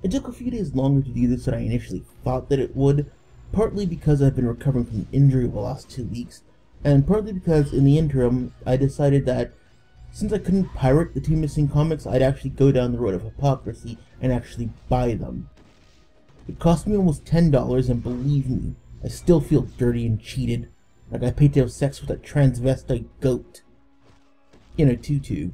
It took a few days longer to do this than I initially thought that it would, partly because I've been recovering from an injury over the last 2 weeks, and partly because in the interim I decided that since I couldn't pirate the two missing comics, I'd actually go down the road of hypocrisy and actually buy them. It cost me almost $10, and believe me, I still feel dirty and cheated, like I paid to have sex with a transvestite goat in a tutu.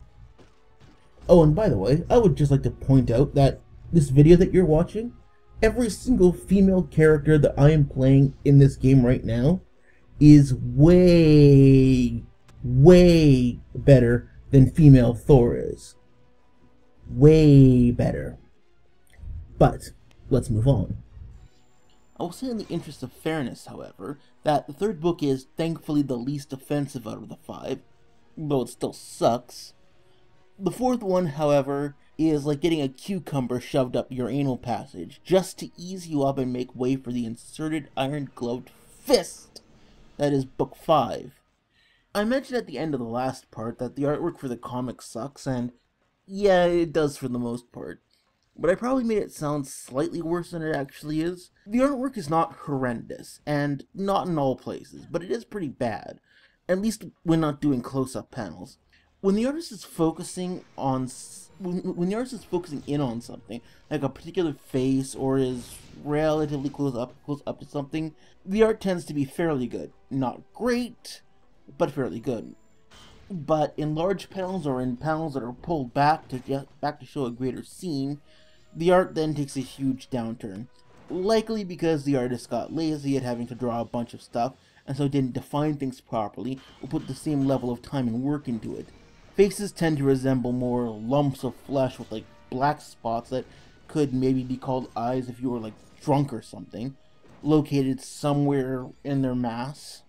Oh, and by the way, I would just like to point out that this video that you're watching, every single female character that I am playing in this game right now is way better than female Thor is. Way better. But, let's move on. I will say in the interest of fairness, however, that the third book is thankfully the least offensive out of the 5, though it still sucks. The fourth one, however, is like getting a cucumber shoved up your anal passage, just to ease you up and make way for the inserted iron-gloved fist that is book 5. I mentioned at the end of the last part that the artwork for the comic sucks, and yeah, it does for the most part. But I probably made it sound slightly worse than it actually is. The artwork is not horrendous, and not in all places, but it is pretty bad, at least when not doing close-up panels. When the artist is focusing on when the artist is focusing in on something, like a particular face, or is relatively close up to something, the art tends to be fairly good. Not great, but fairly good. But in large panels, or in panels that are pulled back to show a greater scene, the art then takes a huge downturn. Likely because the artist got lazy at having to draw a bunch of stuff, and so didn't define things properly, or put the same level of time and work into it. Faces tend to resemble more lumps of flesh with like black spots that could maybe be called eyes if you were like drunk or something, located somewhere in their mass.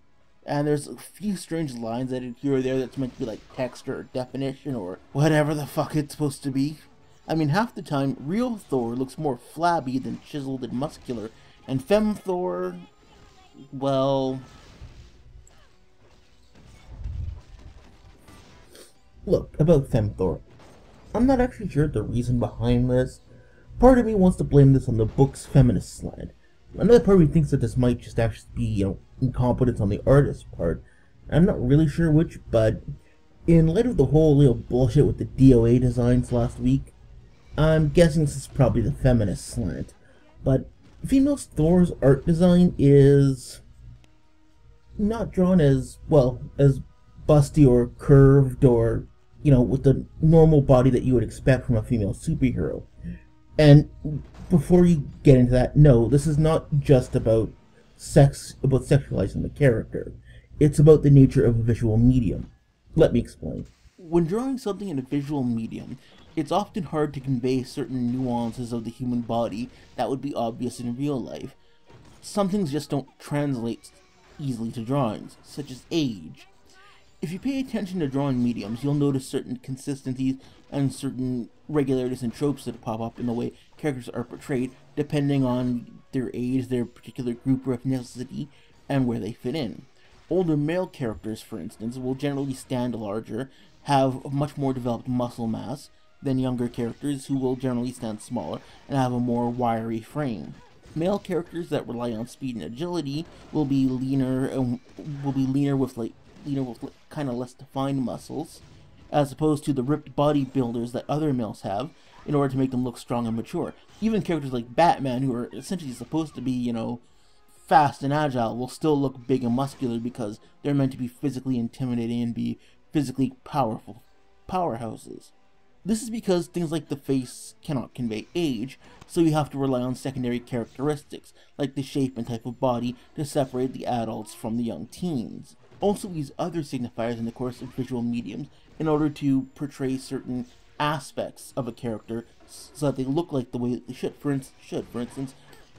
And there's a few strange lines that here or there that's meant to be like text or definition or whatever the fuck it's supposed to be. I mean, half the time, real Thor looks more flabby than chiseled and muscular, and Femme Thor, well... Look, about Femme Thor, I'm not actually sure the reason behind this. Part of me wants to blame this on the book's feminist slant. Another part of me thinks that this might just actually be, incompetence on the artist's part. I'm not really sure which, but in light of the whole little bullshit with the DOA designs last week, I'm guessing this is probably the feminist slant. But female Thor's art design is not drawn as, well, as busty or curved or, with the normal body that you would expect from a female superhero. And before you get into that, no, this is not just about sexualizing the character. It's about the nature of a visual medium. Let me explain. When drawing something in a visual medium, it's often hard to convey certain nuances of the human body that would be obvious in real life. Some things just don't translate easily to drawings, such as age. If you pay attention to drawing mediums, you'll notice certain consistencies and certain regularities and tropes that pop up in the way characters are portrayed, depending on their age, their particular group or ethnicity, and where they fit in. Older male characters, for instance, will generally stand larger, have much more developed muscle mass than younger characters who will generally stand smaller and have a more wiry frame. Male characters that rely on speed and agility will be leaner with kind of less defined muscles, as opposed to the ripped bodybuilders that other males have, in order to make them look strong and mature. Even characters like Batman, who are essentially supposed to be, fast and agile, will still look big and muscular because they're meant to be physically intimidating and be physically powerful powerhouses. This is because things like the face cannot convey age, so you have to rely on secondary characteristics, like the shape and type of body, to separate the adults from the young teens. Also use other signifiers in the course of visual mediums in order to portray certain aspects of a character so that they look like the way that they should. For instance,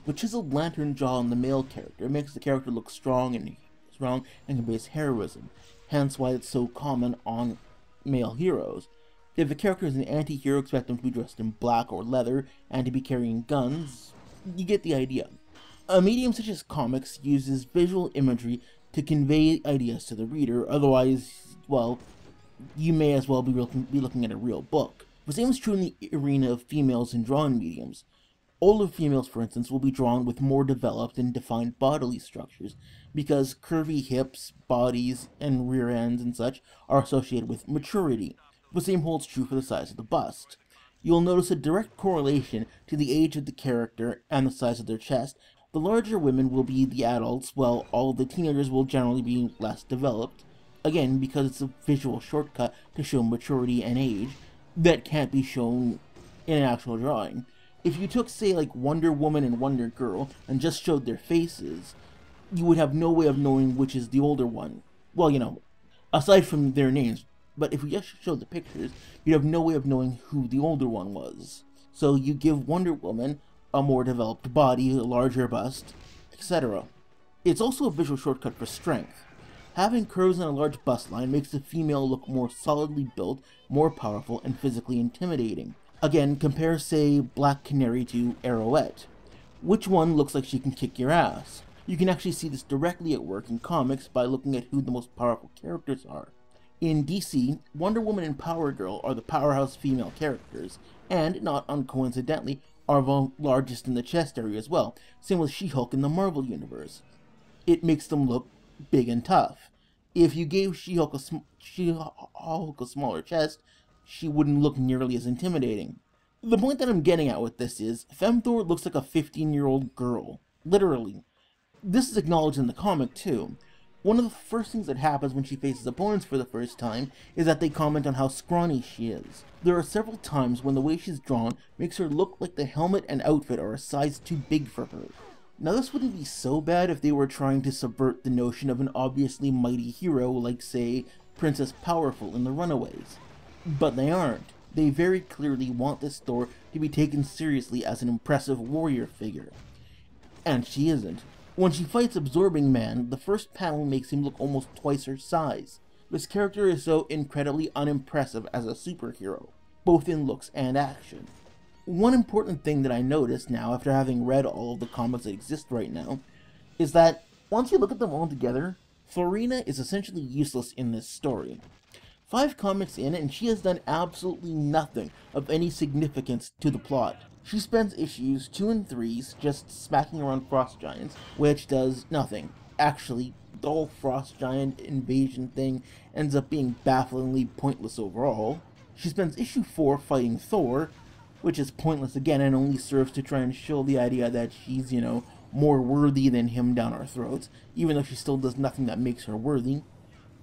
the chiseled lantern jaw in the male character makes the character look strong and conveys heroism, hence why it's so common on male heroes. If a character is an anti-hero, expect them to be dressed in black or leather and to be carrying guns. You get the idea. A medium such as comics uses visual imagery to convey ideas to the reader, otherwise, well, you may as well be looking at a real book. The same is true in the arena of females in drawing mediums. Older females, for instance, will be drawn with more developed and defined bodily structures, because curvy hips, bodies, and rear ends and such are associated with maturity. The same holds true for the size of the bust. You'll notice a direct correlation to the age of the character and the size of their chest. The larger women will be the adults, while all of the teenagers will generally be less developed. Again, because it's a visual shortcut to show maturity and age that can't be shown in an actual drawing. If you took, say, like Wonder Woman and Wonder Girl and just showed their faces, you would have no way of knowing which is the older one. Well, aside from their names. But if we just showed the pictures, you'd have no way of knowing who the older one was. So you give Wonder Woman a more developed body, a larger bust, etc. It's also a visual shortcut for strength. Having curves and a large bust line makes the female look more solidly built, more powerful, and physically intimidating. Again, compare, say, Black Canary to Arrowette. Which one looks like she can kick your ass? You can actually see this directly at work in comics by looking at who the most powerful characters are. In DC, Wonder Woman and Power Girl are the powerhouse female characters, and, not uncoincidentally, are the largest in the chest area as well, same with She-Hulk in the Marvel Universe. It makes them look big and tough. If you gave She-Hulk a smaller chest, she wouldn't look nearly as intimidating. The point that I'm getting at with this is, Femthor looks like a 15-year-old girl. Literally. This is acknowledged in the comic too. One of the first things that happens when she faces opponents for the first time is that they comment on how scrawny she is. There are several times when the way she's drawn makes her look like the helmet and outfit are a size too big for her. Now this wouldn't be so bad if they were trying to subvert the notion of an obviously mighty hero like, say, Princess Powerful in The Runaways. But they aren't. They very clearly want this Thor to be taken seriously as an impressive warrior figure. And she isn't. When she fights Absorbing Man, the first panel makes him look almost twice her size. This character is so incredibly unimpressive as a superhero, both in looks and action. One important thing that I noticed now, after having read all of the comics that exist right now, is that once you look at them all together, Thorina is essentially useless in this story. 5 comics in, and she has done absolutely nothing of any significance to the plot. She spends issues 2 and 3 just smacking around frost giants, which does nothing. Actually, the whole frost giant invasion thing ends up being bafflingly pointless overall. She spends issue 4 fighting Thor, which is pointless again and only serves to try and show the idea that she's, more worthy than him down our throats, even though she still does nothing that makes her worthy.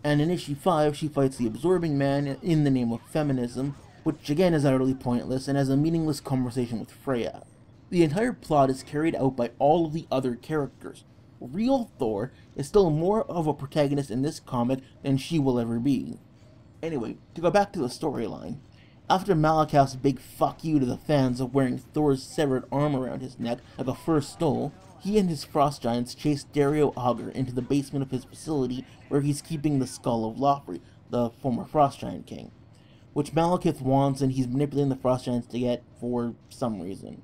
And in issue 5, she fights the Absorbing Man in the name of feminism, which again is utterly pointless and has a meaningless conversation with Freya. The entire plot is carried out by all of the other characters. Real Thor is still more of a protagonist in this comic than she will ever be. Anyway, to go back to the storyline, after Malekith's big fuck you to the fans of wearing Thor's severed arm around his neck like a fur stole, he and his frost giants chase Dario Augur into the basement of his facility where he's keeping the skull of Lofri, the former frost giant king, which Malekith wants and he's manipulating the frost giants to get for some reason.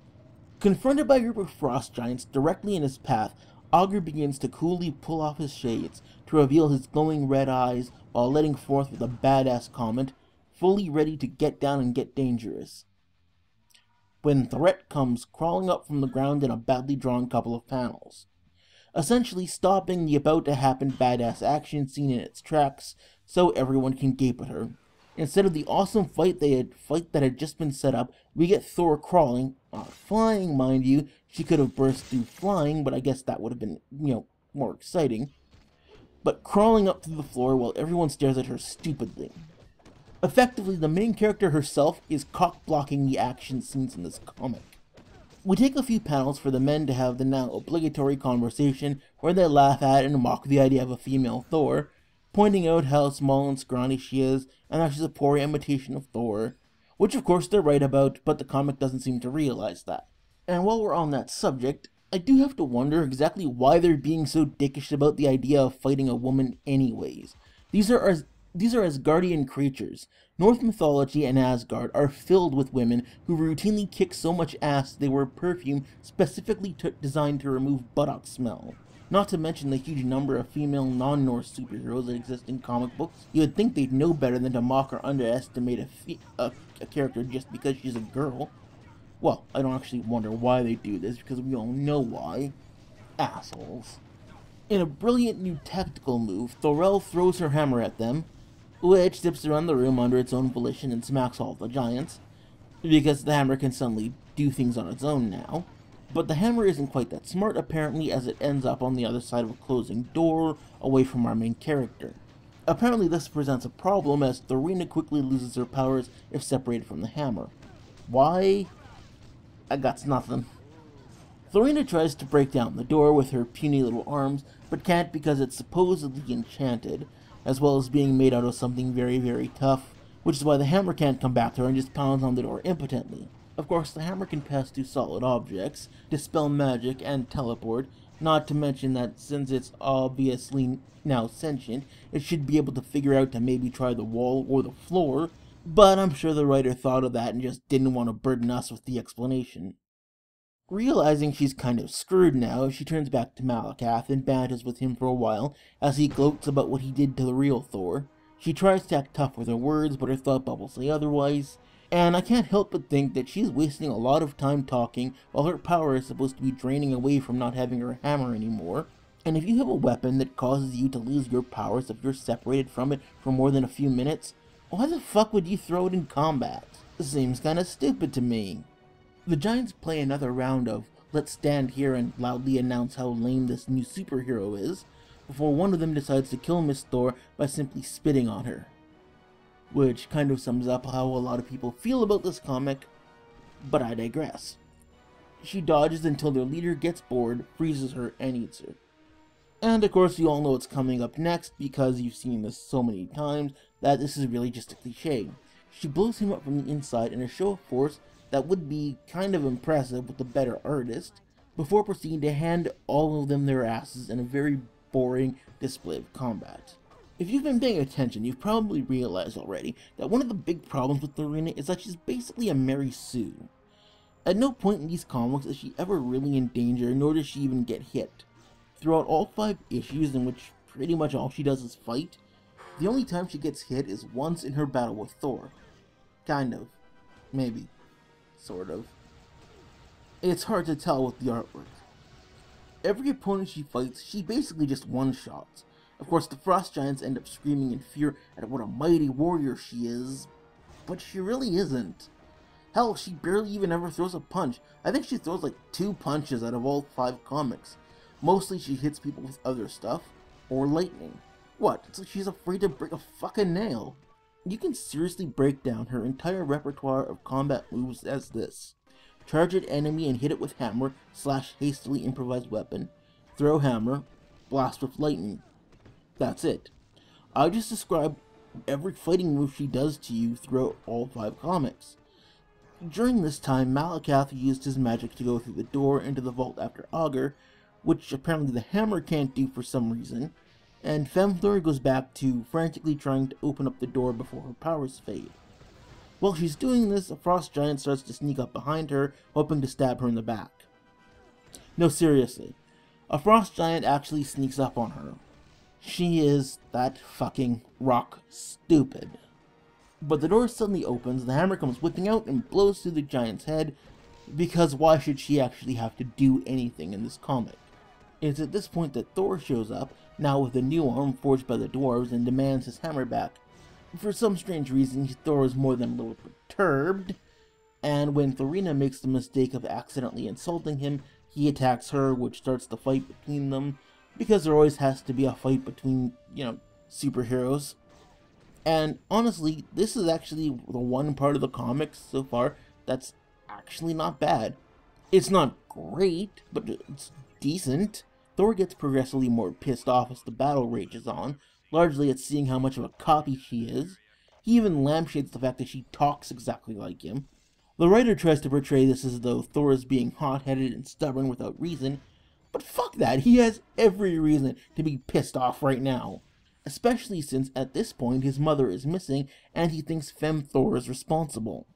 Confronted by a group of frost giants directly in his path, Augur begins to coolly pull off his shades to reveal his glowing red eyes while letting forth with a badass comment, fully ready to get down and get dangerous, when Threat comes crawling up from the ground in a badly drawn couple of panels, essentially stopping the about-to-happen badass action scene in its tracks so everyone can gape at her. Instead of the awesome fight that had just been set up, we get Thor crawling, not flying, mind you. She could have burst through flying, but I guess that would have been, more exciting. But crawling up through the floor while everyone stares at her stupidly. Effectively, the main character herself is cock-blocking the action scenes in this comic. We take a few panels for the men to have the now obligatory conversation where they laugh at and mock the idea of a female Thor, pointing out how small and scrawny she is, and how she's a poor imitation of Thor, which of course they're right about, but the comic doesn't seem to realize that. And while we're on that subject, I do have to wonder exactly why they're being so dickish about the idea of fighting a woman anyways. These are Asgardian creatures. Norse mythology and Asgard are filled with women who routinely kick so much ass they wear perfume specifically designed to remove buttock smell. Not to mention the huge number of female non-Norse superheroes that exist in comic books. You would think they'd know better than to mock or underestimate a character just because she's a girl. Well, I don't actually wonder why they do this, because we all know why. Assholes. In a brilliant new tactical move, Thorel throws her hammer at them, which zips around the room under its own volition and smacks all the giants, because the hammer can suddenly do things on its own now. But the hammer isn't quite that smart, apparently, as it ends up on the other side of a closing door, away from our main character. Apparently this presents a problem, as Thorina quickly loses her powers if separated from the hammer. Why? I got nothing. Thorina tries to break down the door with her puny little arms, but can't because it's supposedly enchanted, as well as being made out of something very, very tough, which is why the hammer can't come back to her and just pounds on the door impotently. Of course, the hammer can pass through solid objects, dispel magic, and teleport, not to mention that since it's obviously now sentient, it should be able to figure out to maybe try the wall or the floor, but I'm sure the writer thought of that and just didn't want to burden us with the explanation. Realizing she's kind of screwed now, she turns back to Malakath and banters with him for a while as he gloats about what he did to the real Thor. She tries to act tough with her words, but her thought bubbles say otherwise, and I can't help but think that she's wasting a lot of time talking while her power is supposed to be draining away from not having her hammer anymore. And if you have a weapon that causes you to lose your powers if you're separated from it for more than a few minutes, why the fuck would you throw it in combat? Seems kinda stupid to me. The giants play another round of let's stand here and loudly announce how lame this new superhero is, before one of them decides to kill Miss Thor by simply spitting on her. Which kind of sums up how a lot of people feel about this comic, but I digress. She dodges until their leader gets bored, freezes her, and eats her. And of course you all know what's coming up next because you've seen this so many times that this is really just a cliche. She blows him up from the inside in a show of force that would be kind of impressive with a better artist, before proceeding to hand all of them their asses in a very boring display of combat. If you've been paying attention, you've probably realized already that one of the big problems with Thorina is that she's basically a Mary Sue. At no point in these comics is she ever really in danger, nor does she even get hit. Throughout all 5 issues, in which pretty much all she does is fight, the only time she gets hit is once in her battle with Thor. Kind of. Maybe. Sort of. It's hard to tell with the artwork. Every opponent she fights, she basically just one-shots. Of course, the Frost Giants end up screaming in fear at what a mighty warrior she is, but she really isn't. Hell, she barely even ever throws a punch. I think she throws like 2 punches out of all 5 comics. Mostly she hits people with other stuff, or lightning. What, it's like she's afraid to break a fucking nail. You can seriously break down her entire repertoire of combat moves as this. Charge at enemy and hit it with hammer / hastily improvised weapon. Throw hammer, blast with lightning. That's it. I just described every fighting move she does to you throughout all 5 comics. During this time, Malakath used his magic to go through the door into the vault after Augur, which apparently the hammer can't do for some reason, and Femthor goes back to frantically trying to open up the door before her powers fade. While she's doing this, a frost giant starts to sneak up behind her, hoping to stab her in the back. No, seriously, a frost giant actually sneaks up on her. She is that fucking rock stupid. But the door suddenly opens, the hammer comes whipping out and blows through the giant's head, because why should she actually have to do anything in this comic? It's at this point that Thor shows up, now with a new arm forged by the dwarves, and demands his hammer back. For some strange reason, Thor is more than a little perturbed, and when Thorina makes the mistake of accidentally insulting him, he attacks her, which starts the fight between them, because there always has to be a fight between, superheroes. And honestly, this is actually the one part of the comics so far that's actually not bad. It's not great, but it's decent. Thor gets progressively more pissed off as the battle rages on, largely at seeing how much of a copy she is. He even lampshades the fact that she talks exactly like him. The writer tries to portray this as though Thor is being hot-headed and stubborn without reason, but fuck that, he has every reason to be pissed off right now. Especially since at this point his mother is missing and he thinks Femthor is responsible.